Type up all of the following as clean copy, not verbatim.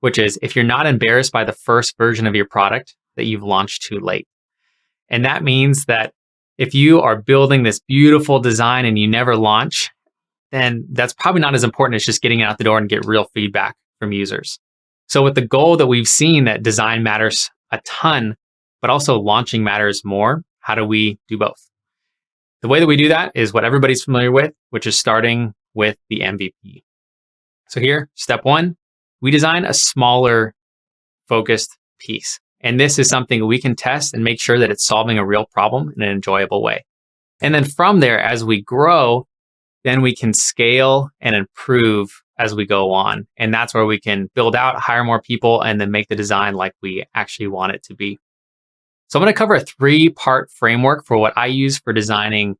which is if you're not embarrassed by the first version of your product that you've launched too late. And that means that if you are building this beautiful design and you never launch, then that's probably not as important as just getting it out the door and get real feedback from users. So with the goal that we've seen that design matters a ton, but also launching matters more, how do we do both? The way that we do that is what everybody's familiar with, which is starting with the MVP. So here, step one, we design a smaller focused piece. And this is something we can test and make sure that it's solving a real problem in an enjoyable way. And then from there, as we grow, then we can scale and improve as we go on. And that's where we can build out, hire more people, and then make the design like we actually want it to be. So I'm going to cover a 3-part framework for what I use for designing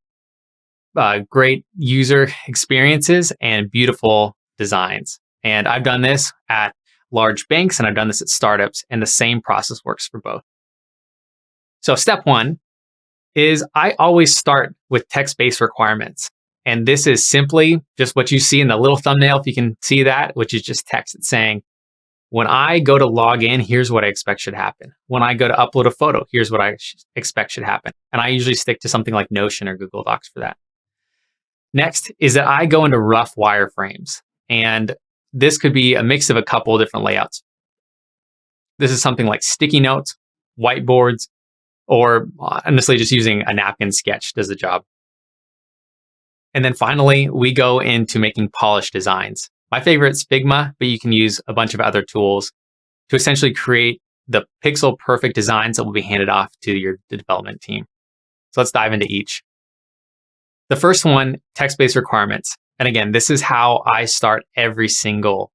great user experiences and beautiful designs. And I've done this at large banks and I've done this at startups, and the same process works for both. So step one is I always start with text-based requirements. And this is simply just what you see in the little thumbnail, if you can see that, which is just text. It's saying, when I go to log in, here's what I expect should happen. When I go to upload a photo, here's what I expect should happen. And I usually stick to something like Notion or Google Docs for that. Next is that I go into rough wireframes. And this could be a mix of a couple of different layouts. This is something like sticky notes, whiteboards, or honestly, just using a napkin sketch does the job. And then finally, we go into making polished designs. My favorite is Figma, but you can use a bunch of other tools to essentially create the pixel perfect designs that will be handed off to your development team. So let's dive into each. The first one, text-based requirements. And again, this is how I start every single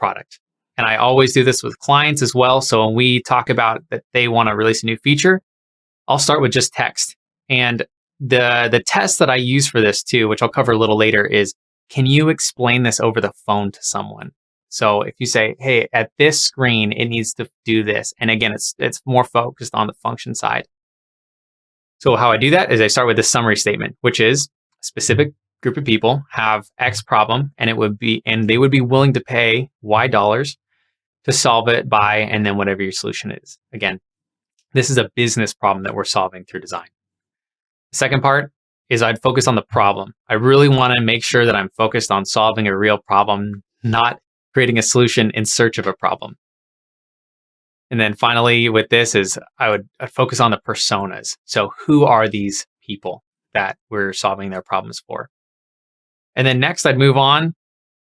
product. And I always do this with clients as well. So when we talk about that they want to release a new feature, I'll start with just text. And the test that I use for this too, which I'll cover a little later, is can you explain this over the phone to someone? So if you say, hey, at this screen, it needs to do this. And again, it's more focused on the function side. So how I do that is I start with this summary statement, which is a specific group of people have X problem, and they would be willing to pay Y dollars to solve it by, and then whatever your solution is. Again, this is a business problem that we're solving through design. The second part is I'd focus on the problem. I really want to make sure that I'm focused on solving a real problem, not creating a solution in search of a problem. And then finally with this is I'd focus on the personas. So who are these people that we're solving their problems for? And then next I'd move on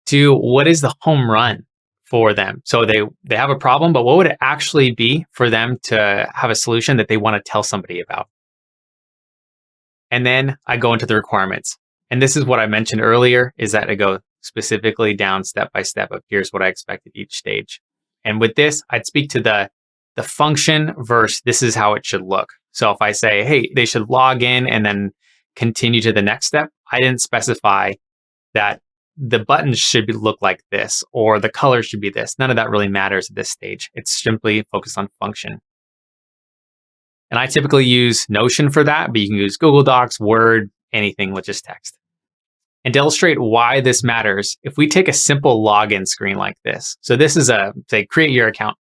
to what is the home run for them. So they have a problem, but what would it actually be for them to have a solution that they want to tell somebody about? And then I go into the requirements. And this is what I mentioned earlier, is that I go specifically down step by step of here's what I expect at each stage. And with this, I'd speak to the function versus this is how it should look. So if I say, hey, they should log in and then continue to the next step, I didn't specify that the buttons should look like this or the color should be this. None of that really matters at this stage. It's simply focused on function. And I typically use Notion for that, but you can use Google Docs, Word, anything with just text. And to illustrate why this matters, if we take a simple login screen like this, so this is say, create your account.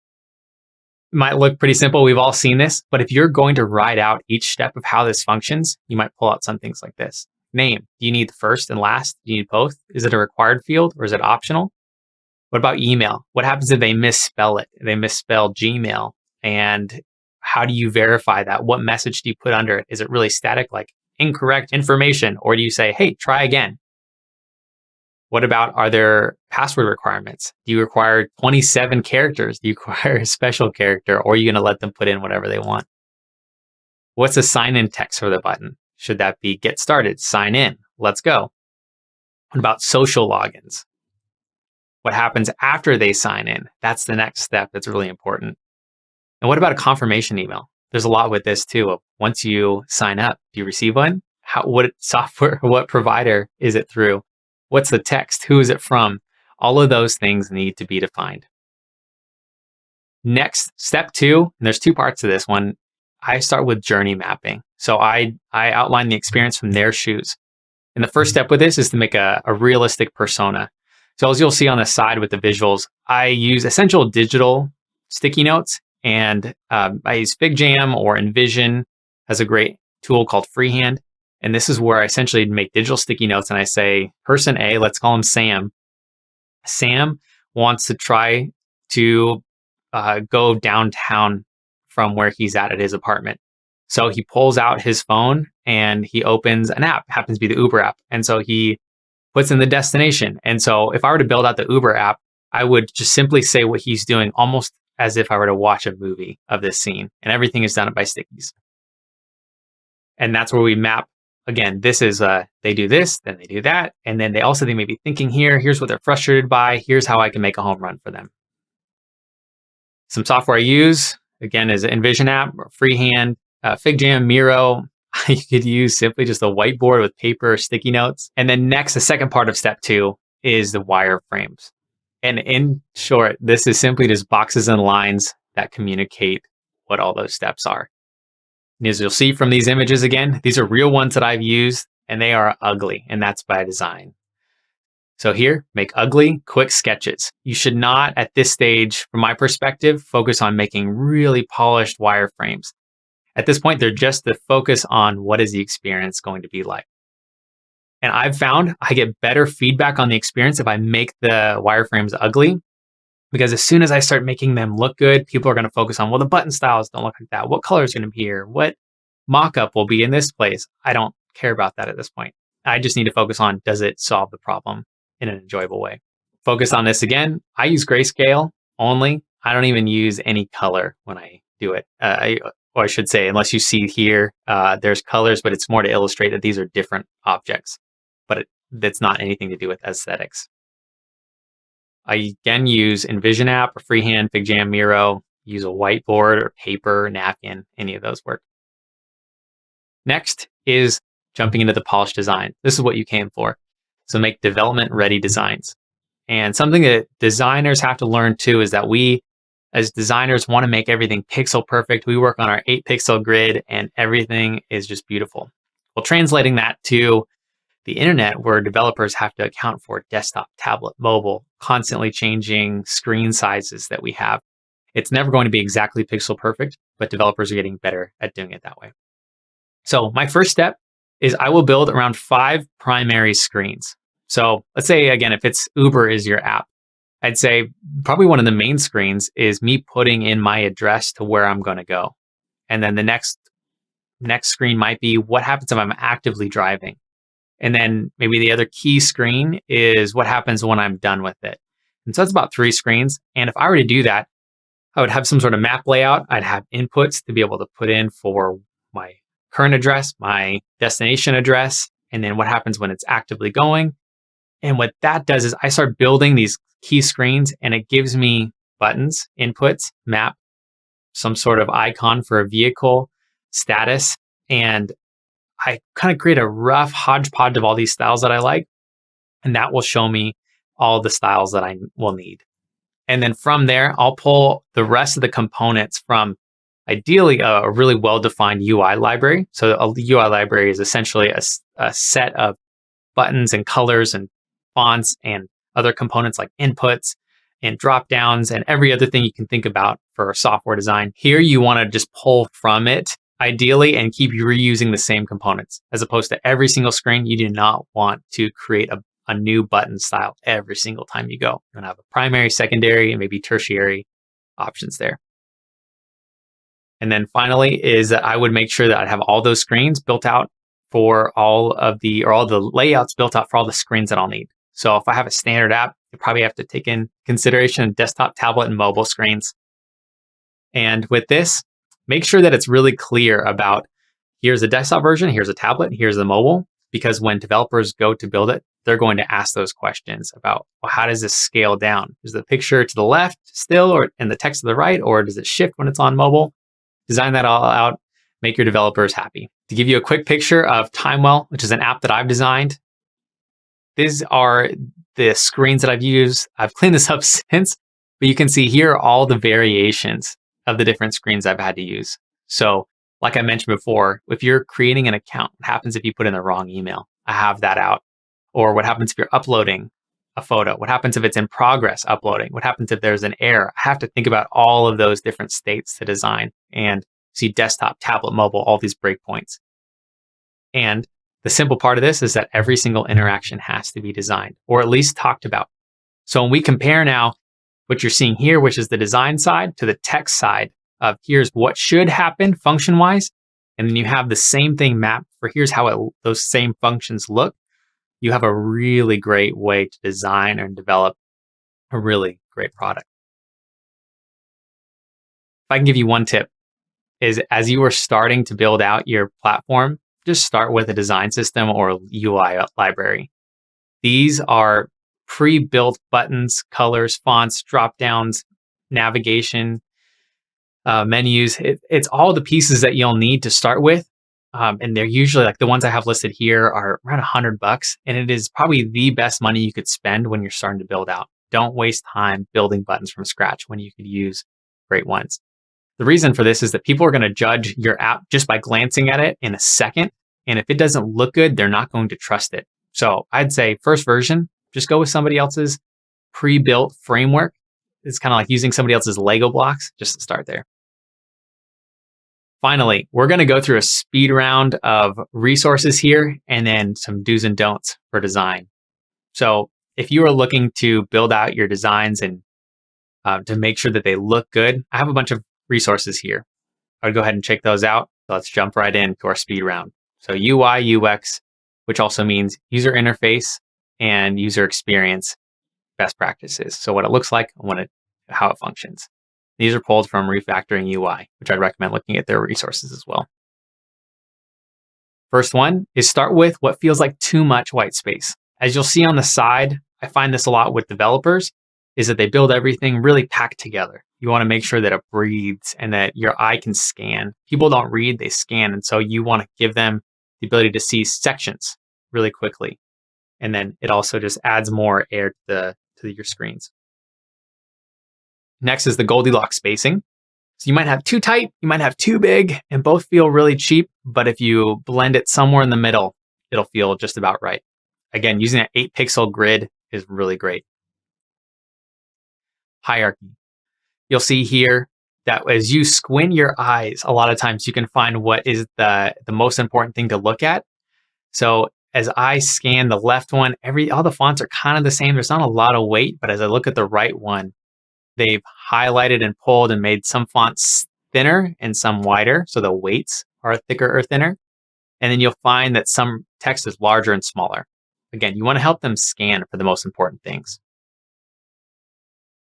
It might look pretty simple. We've all seen this, but if you're going to write out each step of how this functions, you might pull out some things like this. Name. Do you need the first and last? Do you need both? Is it a required field or is it optional? What about email? What happens if they misspell it? They misspell Gmail. And how do you verify that? What message do you put under it? Is it really static, like incorrect information? Or do you say, hey, try again? What about, are there password requirements? Do you require 27 characters? Do you require a special character? Or are you going to let them put in whatever they want? What's the sign-in text for the button? Should that be get started, sign in, let's go? What about social logins? What happens after they sign in? That's the next step that's really important. And what about a confirmation email? There's a lot with this too. Once you sign up, do you receive one? What software, what provider is it through? What's the text? Who is it from? All of those things need to be defined. Next, step 2, and there's 2 parts to this one. I start with journey mapping. So I outline the experience from their shoes. And the first step with this is to make a realistic persona. So as you'll see on the side with the visuals, I use Essential Digital sticky notes, and I use FigJam, or InVision has a great tool called Freehand. And this is where I essentially make digital sticky notes, and I say, person A, let's call him Sam. Sam wants to try to go downtown from where he's at his apartment. So he pulls out his phone and he opens an app, happens to be the Uber app. And so he puts in the destination. And so if I were to build out the Uber app, I would just simply say what he's doing, almost as if I were to watch a movie of this scene. And everything is done by stickies. And that's where we map. Again, this is they do this, then they do that. And then they may be thinking here, here's what they're frustrated by. Here's how I can make a home run for them. Some software I use, again, is an InVision app, or Freehand, FigJam, Miro. You could use simply just a whiteboard with paper, sticky notes. And then next, the second part of step 2 is the wireframes. And in short, this is simply just boxes and lines that communicate what all those steps are. And as you'll see from these images again, these are real ones that I've used, and they are ugly, and that's by design. So here, make ugly, quick sketches. You should not, at this stage, from my perspective, focus on making really polished wireframes. At this point, they're just the focus on what is the experience going to be like. And I've found I get better feedback on the experience if I make the wireframes ugly, because as soon as I start making them look good, people are going to focus on, well, the button styles don't look like that. What color is going to be here? What mock-up will be in this place? I don't care about that at this point. I just need to focus on, does it solve the problem in an enjoyable way? Focus on this again. I use grayscale only. I don't even use any color when I do it. Or I should say, unless you see here, there's colors, but it's more to illustrate that these are different objects. But that's not anything to do with aesthetics. I again use InVision app, or Freehand, FigJam, Miro. Use a whiteboard or paper, napkin, any of those work. Next is jumping into the polished design. This is what you came for. So make development-ready designs. And something that designers have to learn too is that we, as designers, want to make everything pixel perfect. We work on our 8-pixel grid, and everything is just beautiful. Well, translating that to the internet, where developers have to account for desktop, tablet, mobile, constantly changing screen sizes that we have, it's never going to be exactly pixel perfect, but developers are getting better at doing it that way. So my first step is I will build around 5 primary screens. So let's say, again, if it's Uber is your app, I'd say probably one of the main screens is me putting in my address to where I'm going to go. And then the next screen might be what happens if I'm actively driving. And then maybe the other key screen is what happens when I'm done with it. And so that's about 3 screens. And if I were to do that, I would have some sort of map layout. I'd have inputs to be able to put in for my current address, my destination address, and then what happens when it's actively going. And what that does is I start building these key screens, and it gives me buttons, inputs, map, some sort of icon for a vehicle, status, and I kind of create a rough hodgepodge of all these styles that I like, and that will show me all the styles that I will need. And then from there, I'll pull the rest of the components from ideally a really well-defined UI library. So a UI library is essentially a set of buttons and colors and fonts and other components like inputs and drop downs and every other thing you can think about for software design. Here, you want to just pull from it ideally and keep reusing the same components, as opposed to every single screen. You do not want to create a new button style every single time you go. You're going to have a primary, secondary, and maybe tertiary options there. And then finally is that I would make sure that I have all those screens built out for all the layouts built out for all the screens that I'll need. So if I have a standard app, you probably have to take in consideration desktop, tablet, and mobile screens. And with this, make sure that it's really clear about here's a desktop version, here's a tablet, here's the mobile, because when developers go to build it, they're going to ask those questions about, well, how does this scale down? Is the picture to the left still, or and the text to the right, or does it shift when it's on mobile? Design that all out, make your developers happy. To give you a quick picture of Timewell, which is an app that I've designed, these are the screens that I've used. I've cleaned this up since, but you can see here all the variations of the different screens I've had to use. So like I mentioned before, if you're creating an account, what happens if you put in the wrong email? I have that out. Or what happens if you're uploading a photo? What happens if it's in progress uploading? What happens if there's an error? I have to think about all of those different states to design and see desktop, tablet, mobile, all these breakpoints. And the simple part of this is that every single interaction has to be designed or at least talked about. So when we compare now what you're seeing here, which is the design side, to the text side of here's what should happen function-wise, and then you have the same thing mapped for here's how those same functions look, you have a really great way to design and develop a really great product. If I can give you one tip, is as you are starting to build out your platform, just start with a design system or UI library. These are pre-built buttons, colors, fonts, drop-downs, navigation, menus. It's all the pieces that you'll need to start with. And they're usually like the ones I have listed here are around $100. And it is probably the best money you could spend when you're starting to build out. Don't waste time building buttons from scratch when you could use great ones. The reason for this is that people are going to judge your app just by glancing at it in a second. And if it doesn't look good, they're not going to trust it. So I'd say first version, just go with somebody else's pre-built framework. It's kind of like using somebody else's Lego blocks, just to start there. Finally, we're going to go through a speed round of resources here and then some do's and don'ts for design. So if you are looking to build out your designs and to make sure that they look good, I have a bunch of resources here. I would go ahead and check those out. So let's jump right into our speed round. So UI, UX, which also means user interface and user experience best practices. So what it looks like and how it functions. These are pulled from Refactoring UI, which I'd recommend looking at their resources as well. First one is start with what feels like too much white space. As you'll see on the side, I find this a lot with developers, is that they build everything really packed together. You want to make sure that it breathes and that your eye can scan. People don't read, they scan. And so you want to give them the ability to see sections really quickly. And then it also just adds more air to your screens. Next is the Goldilocks spacing. So you might have too tight, you might have too big, and both feel really cheap. But if you blend it somewhere in the middle, it'll feel just about right. Again, using an 8-pixel grid is really great. Hierarchy. You'll see here that as you squint your eyes, a lot of times you can find what is the most important thing to look at. So as I scan the left one, all the fonts are kind of the same. There's not a lot of weight, but as I look at the right one, they've highlighted and pulled and made some fonts thinner and some wider. So the weights are thicker or thinner. And then you'll find that some text is larger and smaller. Again, you want to help them scan for the most important things.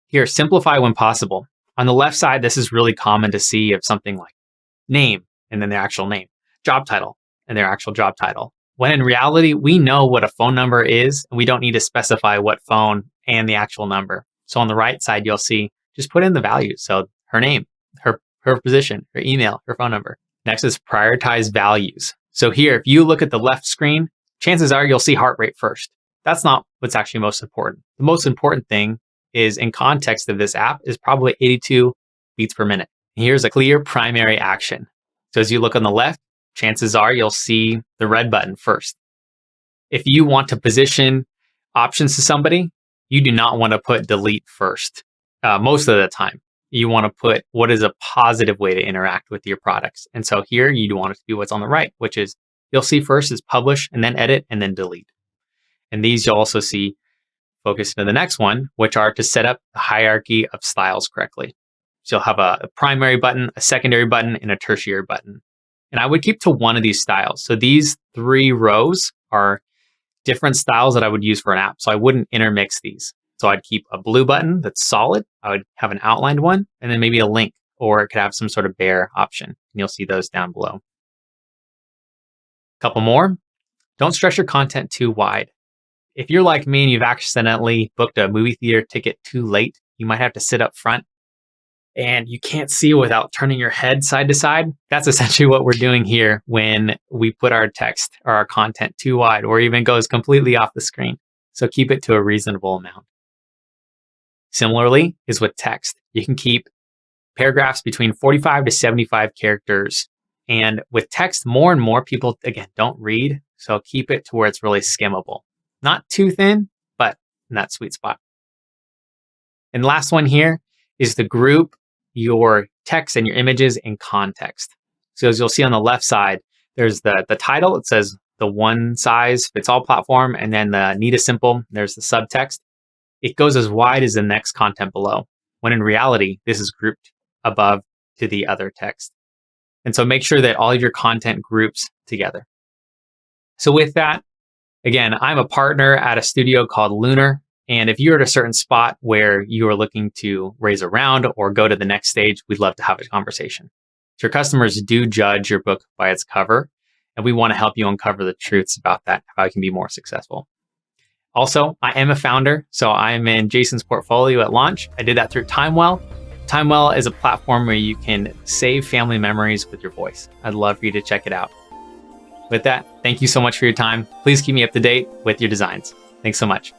Here, simplify when possible. On the left side, this is really common to see of something like name and then their actual name, job title and their actual job title. When in reality, we know what a phone number is, and we don't need to specify what phone and the actual number. So on the right side, you'll see, just put in the values. So her name, her position, her email, her phone number. Next is prioritize values. So here, if you look at the left screen, chances are you'll see heart rate first. That's not what's actually most important. The most important thing is in context of this app is probably 82 beats per minute. Here's a clear primary action. So as you look on the left, chances are you'll see the red button first. If you want to position options to somebody, you do not want to put delete first. Most of the time, you want to put what is a positive way to interact with your products. And so here you want it to be what's on the right, which is you'll see first is publish and then edit and then delete. And these you'll also see focused to the next one, which are to set up the hierarchy of styles correctly. So you'll have a primary button, a secondary button, and a tertiary button. And I would keep to one of these styles. So these 3 rows are different styles that I would use for an app. So I wouldn't intermix these. So I'd keep a blue button that's solid. I would have an outlined one, and then maybe a link, or it could have some sort of bare option. And you'll see those down below. Couple more. Don't stretch your content too wide. If you're like me and you've accidentally booked a movie theater ticket too late, you might have to sit up front and you can't see without turning your head side to side. That's essentially what we're doing here when we put our text or our content too wide or even goes completely off the screen. So keep it to a reasonable amount. Similarly is with text. You can keep paragraphs between 45 to 75 characters. And with text, more and more people, again, don't read. So keep it to where it's really skimmable. Not too thin, but in that sweet spot. And last one here is to group your text and your images in context. So as you'll see on the left side, there's the title. It says the one size fits all platform. And then the need a simple, there's the subtext. It goes as wide as the next content below, when in reality, this is grouped above to the other text. And so make sure that all of your content groups together. So with that, again, I'm a partner at a studio called Lunar. And if you're at a certain spot where you are looking to raise a round or go to the next stage, we'd love to have a conversation. So your customers do judge your book by its cover, and we want to help you uncover the truths about that, how you can be more successful. Also, I am a founder, so I'm in Jason's portfolio at launch. I did that through Timewell. Timewell is a platform where you can save family memories with your voice. I'd love for you to check it out. With that, thank you so much for your time. Please keep me up to date with your designs. Thanks so much.